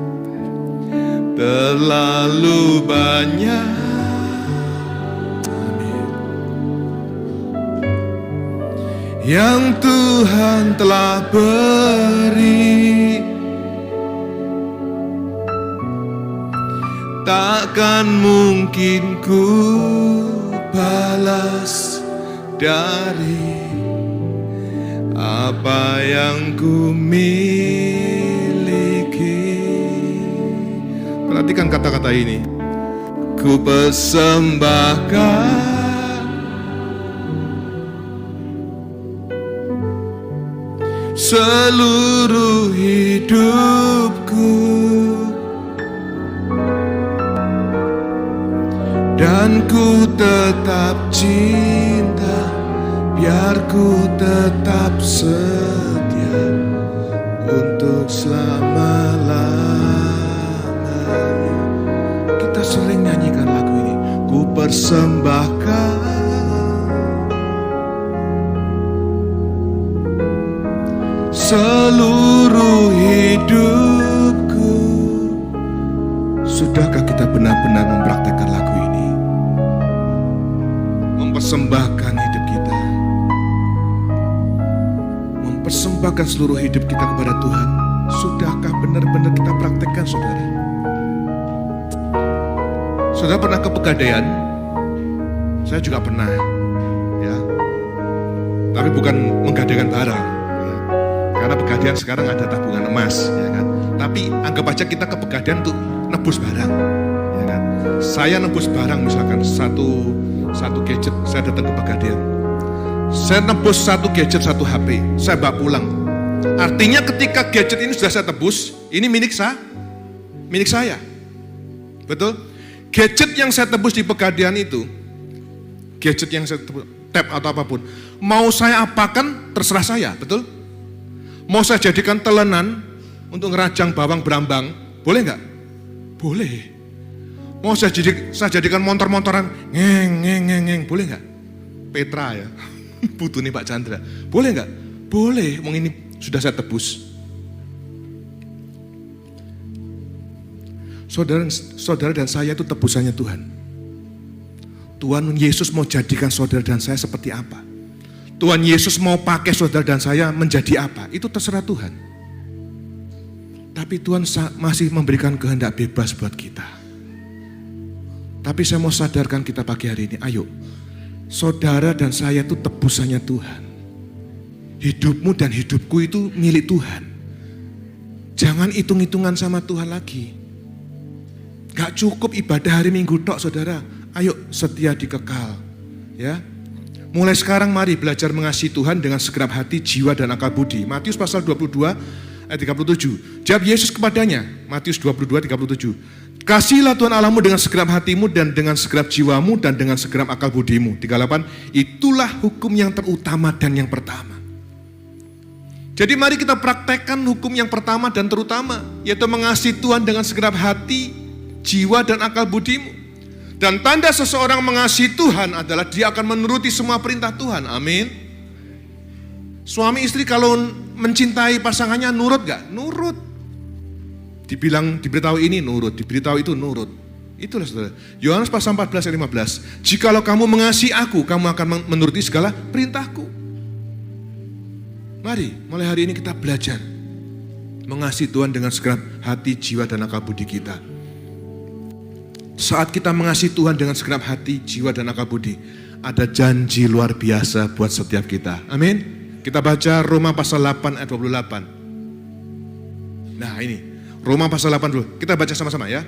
terlalu banyak yang Tuhan telah beri, takkan mungkin ku balas dari apa yang ku miliki. Perhatikan kata-kata ini. Ku persembahkan seluruh hidupku, dan ku tetap cinta, biar ku tetap setia untuk selama-lamanya. Kita sering nyanyikan lagu ini. Ku persembahkan seluruh hidupku. Sudahkah kita benar-benar mempraktekkan lagu ini? Mempersembahkan hidup kita, mempersembahkan seluruh hidup kita kepada Tuhan. Sudahkah benar-benar kita praktekkan, saudara? Saudara pernah ke Pegadaian? Saya juga pernah, ya. Tapi bukan menggadaikan barang. Karena Pegadaian sekarang ada tabungan emas, ya kan. Tapi anggap aja kita ke Pegadaian untuk nebus barang, ya kan. Saya nebus barang, misalkan satu gadget, saya datang ke Pegadaian. Saya nebus satu gadget, satu HP, saya bawa pulang. Artinya ketika gadget ini sudah saya tebus, ini milik saya. Betul? Gadget yang saya tebus di Pegadaian itu, gadget yang saya tebus, tab atau apapun, mau saya apakan terserah saya, betul? Mau saya jadikan telenan untuk ngerajang bawang berambang, boleh nggak? Boleh. Mau saya jadikan motor-motoran, ngeng, boleh nggak? Petra ya, butuh nih Pak Chandra, boleh nggak? Boleh, mau ini sudah saya tebus. Saudara dan saya itu tebusannya Tuhan. Tuhan Yesus mau jadikan saudara dan saya seperti apa? Tuhan Yesus mau pakai saudara dan saya menjadi apa? Itu terserah Tuhan. Tapi Tuhan masih memberikan kehendak bebas buat kita. Tapi saya mau sadarkan kita pagi hari ini, ayo. Saudara dan saya itu tebusannya Tuhan. Hidupmu dan hidupku itu milik Tuhan. Jangan hitung-hitungan sama Tuhan lagi. Gak cukup ibadah hari Minggu tok, saudara. Ayo setia dikekal, ya. Mulai sekarang mari belajar mengasihi Tuhan dengan segenap hati, jiwa, dan akal budi. Matius pasal 22 ayat 37. Jawab Yesus kepadanya, Matius 22 37. Kasihilah Tuhan Allahmu dengan segenap hatimu dan dengan segenap jiwamu dan dengan segenap akal budimu. 38. Itulah hukum yang terutama dan yang pertama. Jadi mari kita praktekkan hukum yang pertama dan terutama, yaitu mengasihi Tuhan dengan segenap hati, jiwa, dan akal budimu. Dan tanda seseorang mengasihi Tuhan adalah dia akan menuruti semua perintah Tuhan. Amin. Suami istri kalau mencintai pasangannya nurut gak? Nurut. Diberitahu ini nurut, diberitahu itu nurut. Itulah saudara. Yohanes pasal 14 ayat 15. Jikalau kamu mengasihi aku, kamu akan menuruti segala perintahku. Mari, mulai hari ini kita belajar mengasihi Tuhan dengan segenap hati, jiwa, dan akal budi kita. Saat kita mengasihi Tuhan dengan segenap hati, jiwa, dan akal budi, ada janji luar biasa buat setiap kita. Amin. Kita baca Roma pasal 8 ayat 28. Nah ini, Roma pasal 8 dulu. Kita baca sama-sama ya.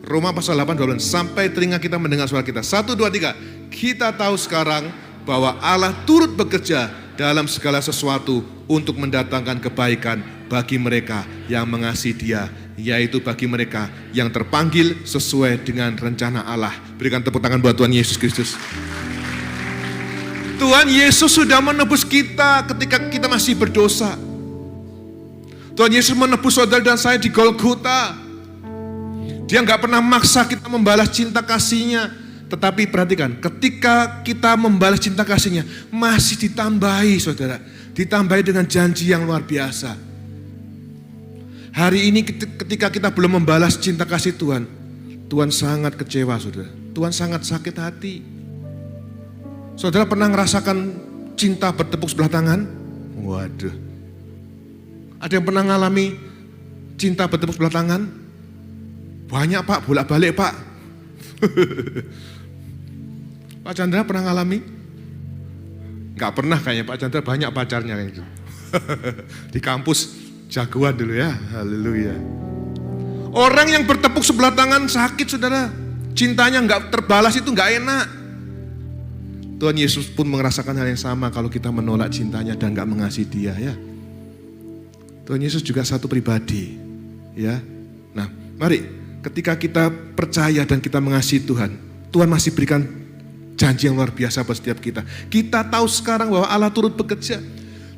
Roma pasal 8, 12. Sampai telinga kita mendengar suara kita. 1, 2, 3. Kita tahu sekarang bahwa Allah turut bekerja dalam segala sesuatu untuk mendatangkan kebaikan bagi mereka yang mengasihi Dia, yaitu bagi mereka yang terpanggil sesuai dengan rencana Allah. Berikan tepuk tangan buat Tuhan Yesus Kristus. Tuhan Yesus sudah menebus kita ketika kita masih berdosa. Tuhan Yesus menebus saudara dan saya di Golgota. Dia nggak pernah maksa kita membalas cinta kasih-Nya. Tetapi perhatikan, ketika kita membalas cinta kasih-Nya, masih ditambahi saudara. Ditambahi dengan janji yang luar biasa. Hari ini ketika kita belum membalas cinta kasih Tuhan, Tuhan sangat kecewa saudara. Tuhan sangat sakit hati. Saudara pernah ngerasakan cinta bertepuk sebelah tangan? Waduh. Ada yang pernah ngalami cinta bertepuk sebelah tangan? Banyak Pak, bolak-balik Pak. Pak Chandra pernah ngalami? Enggak pernah kayaknya, Pak Chandra banyak pacarnya kayak gitu. Di kampus jagoan dulu ya, haleluya. Orang yang bertepuk sebelah tangan sakit saudara. Cintanya enggak terbalas itu enggak enak. Tuhan Yesus pun merasakan hal yang sama kalau kita menolak cintanya dan enggak mengasihi Dia ya. Tuhan Yesus juga satu pribadi ya. Nah mari ketika kita percaya dan kita mengasihi Tuhan, Tuhan masih berikan janji yang luar biasa buat setiap kita. Kita tahu sekarang bahwa Allah turut bekerja.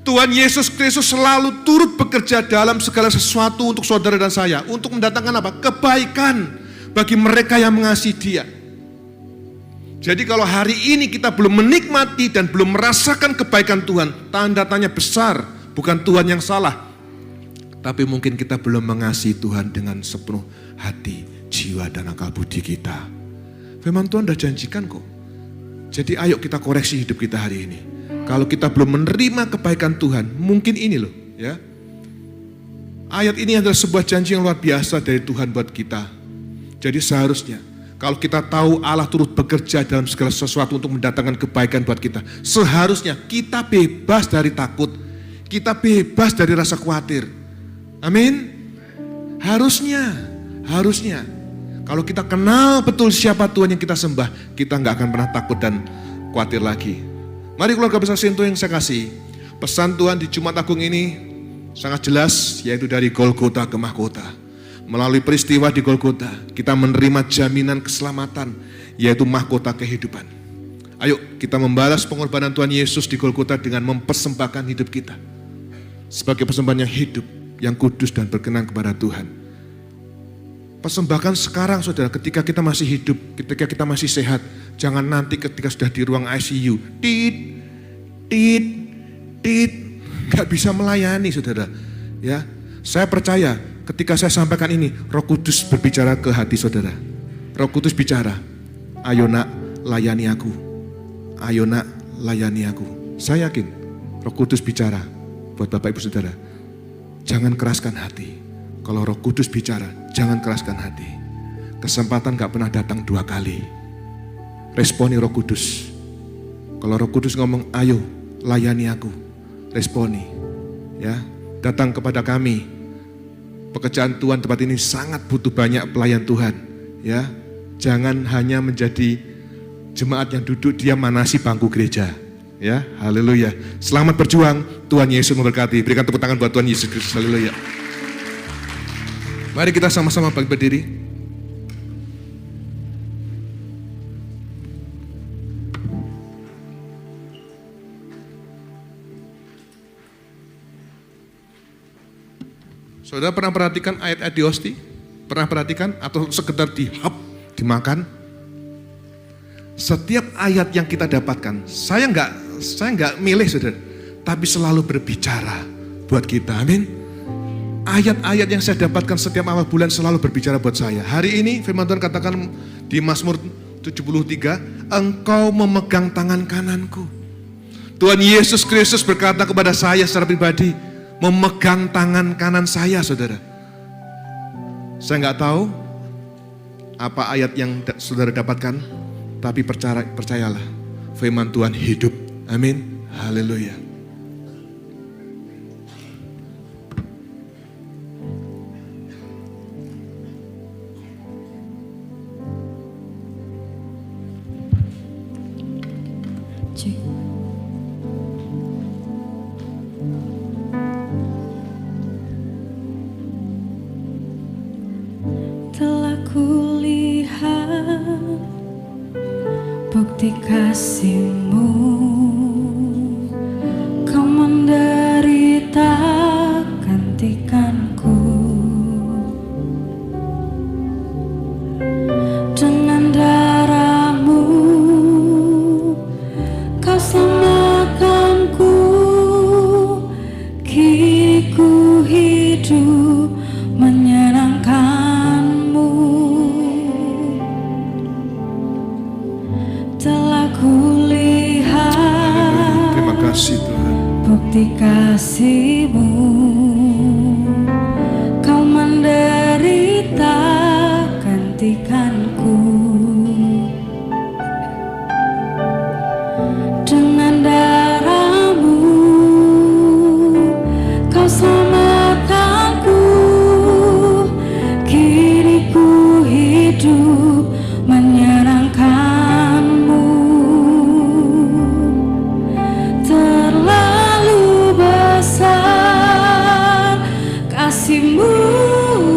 Tuhan Yesus Kristus selalu turut bekerja dalam segala sesuatu untuk saudara dan saya. Untuk mendatangkan apa? Kebaikan bagi mereka yang mengasihi Dia. Jadi kalau hari ini kita belum menikmati dan belum merasakan kebaikan Tuhan, tanda tanya besar, bukan Tuhan yang salah. Tapi mungkin kita belum mengasihi Tuhan dengan sepenuh hati, jiwa, dan akal budi kita. Firman Tuhan sudah janjikan kok. Jadi ayo kita koreksi hidup kita hari ini. Kalau kita belum menerima kebaikan Tuhan, mungkin ini loh ya. Ayat ini adalah sebuah janji yang luar biasa dari Tuhan buat kita. Jadi seharusnya kalau kita tahu Allah turut bekerja dalam segala sesuatu untuk mendatangkan kebaikan buat kita, seharusnya kita bebas dari takut, kita bebas dari rasa khawatir. Amin. Harusnya. Kalau kita kenal betul siapa Tuhan yang kita sembah, kita nggak akan pernah takut dan khawatir lagi. Mari keluarga besar Sinto yang saya kasih. Pesan Tuhan di Jumat Agung ini sangat jelas, yaitu dari Golgota ke Mahkota. Melalui peristiwa di Golgota, kita menerima jaminan keselamatan, yaitu mahkota kehidupan. Ayo kita membalas pengorbanan Tuhan Yesus di Golgota dengan mempersembahkan hidup kita sebagai persembahan yang hidup, yang kudus dan berkenan kepada Tuhan. Persembahkan sekarang saudara, ketika kita masih hidup, ketika kita masih sehat. Jangan nanti ketika sudah di ruang ICU, gak bisa melayani saudara. Ya, saya percaya ketika saya sampaikan ini, Roh Kudus berbicara ke hati saudara. Roh Kudus bicara, ayo nak layani aku. Ayo nak layani aku. Saya yakin Roh Kudus bicara buat Bapak Ibu Saudara. Jangan keraskan hati. Kalau Roh Kudus bicara, jangan keraskan hati. Kesempatan gak pernah datang 2 kali. Responi Roh Kudus. Kalau Roh Kudus ngomong, ayo layani aku. Responi. Ya, datang kepada kami. Pekerjaan Tuhan tempat ini sangat butuh banyak pelayan Tuhan. Ya, jangan hanya menjadi jemaat yang duduk diam manasi bangku gereja. Ya, haleluya. Selamat berjuang. Tuhan Yesus memberkati. Berikan tepuk tangan buat Tuhan Yesus Kristus. Haleluya. Mari kita sama-sama bangkit berdiri. Saudara pernah perhatikan ayat-ayat di Hosti? Pernah perhatikan atau sekedar dimakan? Setiap ayat yang kita dapatkan, saya enggak milih saudara, tapi selalu berbicara buat kita. Amin. Ayat-ayat yang saya dapatkan setiap awal bulan selalu berbicara buat saya. Hari ini firman Tuhan katakan di Mazmur 73, Engkau memegang tangan kananku. Tuhan Yesus Kristus berkata kepada saya secara pribadi, memegang tangan kanan saya saudara. Saya enggak tahu apa ayat yang saudara dapatkan, tapi percayalah, firman Tuhan hidup. Amin. Haleluya. Cik. Telah kulihat bukti kasih-Mu, Kau menderita gantikanku. Dengan darah-Mu Kau selamatkanku, kini ku hidup menyenangkan-Mu. Telah kulihat Terima kasih Tuhan. bukti kasih-Mu, Kau menderita gantikanku. Dengan darah-Mu Kau selamatkanku, kini ku hidup menyenangkan-Mu. Terlalu besar kasih-Mu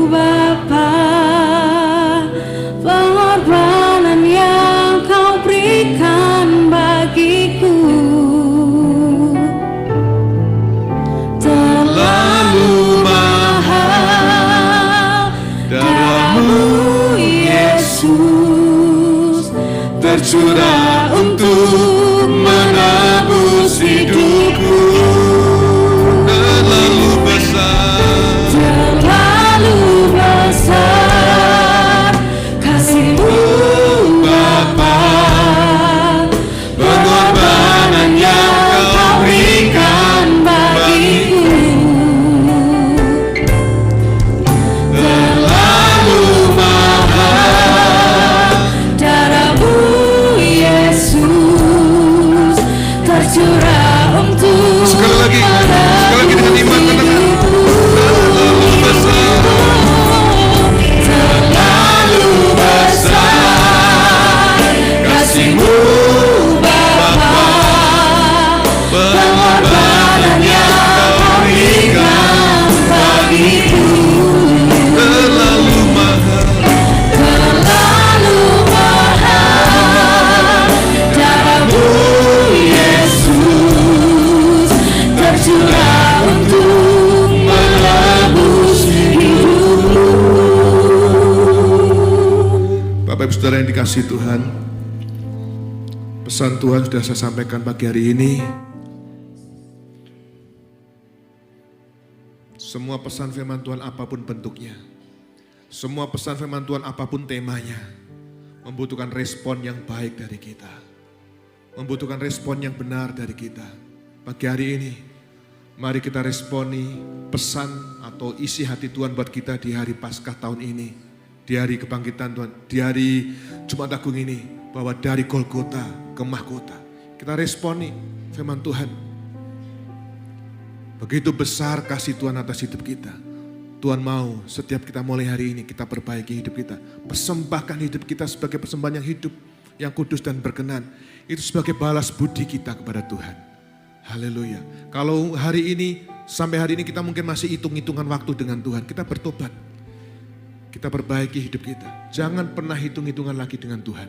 Bapa, pengorbanan yang Kau berikan bagiku. Terlalu mahal darah-Mu Yesus, tercurah untuk menebus hidupku. Terlalu besar. Terlalu besar kasih-Mu Bapa, pengorbanan yang Kau berikan bagiku. Terlalu mahal darah-Mu Yesus, tercurah untuk Sekali lagi dengan iman, katakan. Terlalu besar. Terlalu besar kasih-Mu Bapa, pengorbanan yang Kau berikan bagiku. Terlalu mahal. Terlalu mahal darah-Mu Yesus, tercurah untuk menebus hidupku. Bapak Ibu Saudara yang dikasihi Tuhan, pesan Tuhan sudah saya sampaikan pagi hari ini. Semua pesan firman Tuhan apapun bentuknya, semua pesan firman Tuhan apapun temanya, membutuhkan respon yang baik dari kita. Membutuhkan respon yang benar dari kita. Pagi hari ini, mari kita responi pesan atau isi hati Tuhan buat kita di hari Paskah tahun ini. Di hari kebangkitan Tuhan, di hari Jumat Agung ini, bahwa dari Golgota ke Mahkota, kita responi firman Tuhan. Begitu besar kasih Tuhan atas hidup kita. Tuhan mau setiap kita mulai hari ini kita perbaiki hidup kita. Persembahkan hidup kita sebagai persembahan yang hidup, yang kudus dan berkenan. Itu sebagai balas budi kita kepada Tuhan. Haleluya. Kalau hari ini, sampai hari ini kita mungkin masih hitung-hitungan waktu dengan Tuhan. Kita bertobat. Kita perbaiki hidup kita. Jangan pernah hitung-hitungan lagi dengan Tuhan.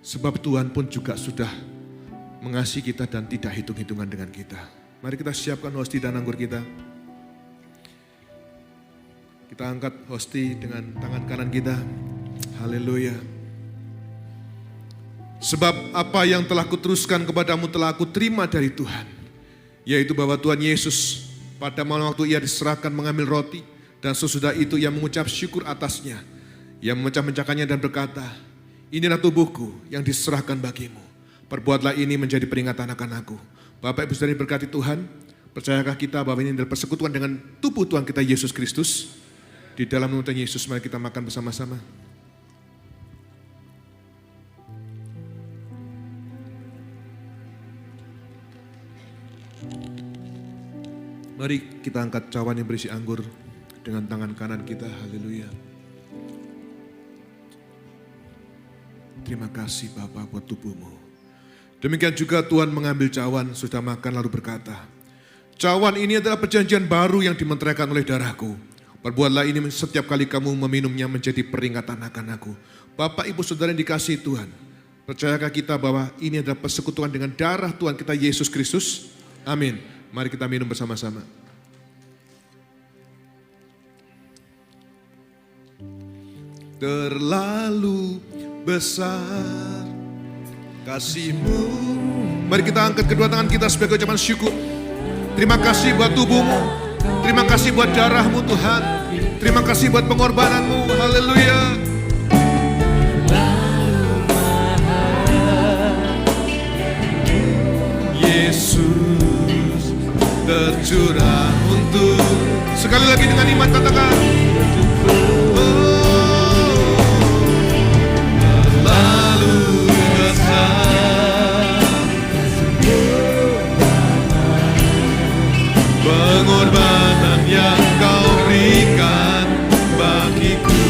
Sebab Tuhan pun juga sudah mengasihi kita dan tidak hitung-hitungan dengan kita. Mari kita siapkan hosti dan anggur kita. Kita angkat hosti dengan tangan kanan kita. Haleluya. Sebab apa yang telah kuteruskan kepadamu telah aku terima dari Tuhan. Yaitu bahwa Tuhan Yesus pada malam waktu ia diserahkan mengambil roti. Dan sesudah itu ia mengucap syukur atasnya. Ia memecah-mecahkannya dan berkata, inilah tubuhku yang diserahkan bagimu. Perbuatlah ini menjadi peringatan akan aku. Bapak Ibu Saudara berkati Tuhan. Percayakah kita bahwa ini adalah persekutuan dengan tubuh Tuhan kita Yesus Kristus. Di dalam nama Tuhan Yesus mari kita makan bersama-sama. Mari kita angkat cawan yang berisi anggur dengan tangan kanan kita. Haleluya. Terima kasih Bapa buat tubuhmu. Demikian juga Tuhan mengambil cawan, sudah makan lalu berkata, cawan ini adalah perjanjian baru yang dimeteraikan oleh darahku. Perbuatlah ini setiap kali kamu meminumnya menjadi peringatan akan aku. Bapak, Ibu, Saudara yang dikasihi Tuhan, percayakah kita bahwa ini adalah persekutuan dengan darah Tuhan kita Yesus Kristus? Amin. Mari kita minum bersama-sama. Terlalu besar kasih-Mu. Mari kita angkat kedua tangan kita sebagai ucapan syukur. Terima kasih buat tubuh-Mu. Terima kasih buat darah-Mu Tuhan. Terima kasih buat pengorbanan-Mu. Haleluya. Yesus tercurah untuk. Sekali lagi dengan iman katakan. Pengorbanan yang Kau berikan bagiku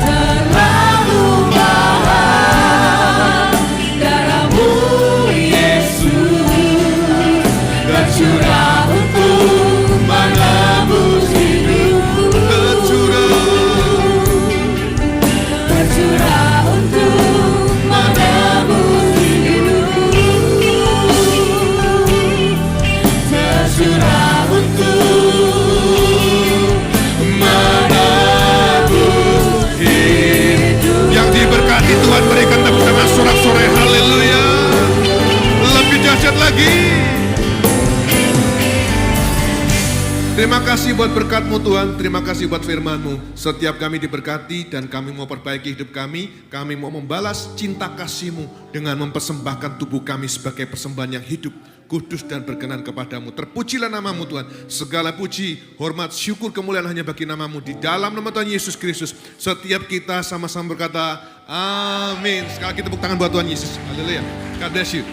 terlalu mahal, darah-Mu Yesus tercurah untuk menebus hidupku, tercurah untuk menebus hidupku, tercurah untuk menebus hidup. yang diberkati Tuhan berikan tepuk tangan sorak-sorai haleluya. Lebih dahsyat lagi. Terima kasih buat berkat-Mu Tuhan, terima kasih buat firman-Mu. Setiap kami diberkati dan kami mau perbaiki hidup kami mau membalas cinta kasih-Mu dengan mempersembahkan tubuh kami sebagai persembahan yang hidup, kudus dan berkenan kepadamu. Terpujilah nama-Mu Tuhan. Segala puji, hormat, syukur, kemuliaan hanya bagi nama-Mu. Di dalam nama Tuhan Yesus Kristus, setiap kita sama-sama berkata, amin. Sekali lagi tepuk tangan buat Tuhan Yesus. Haleluya. God bless you.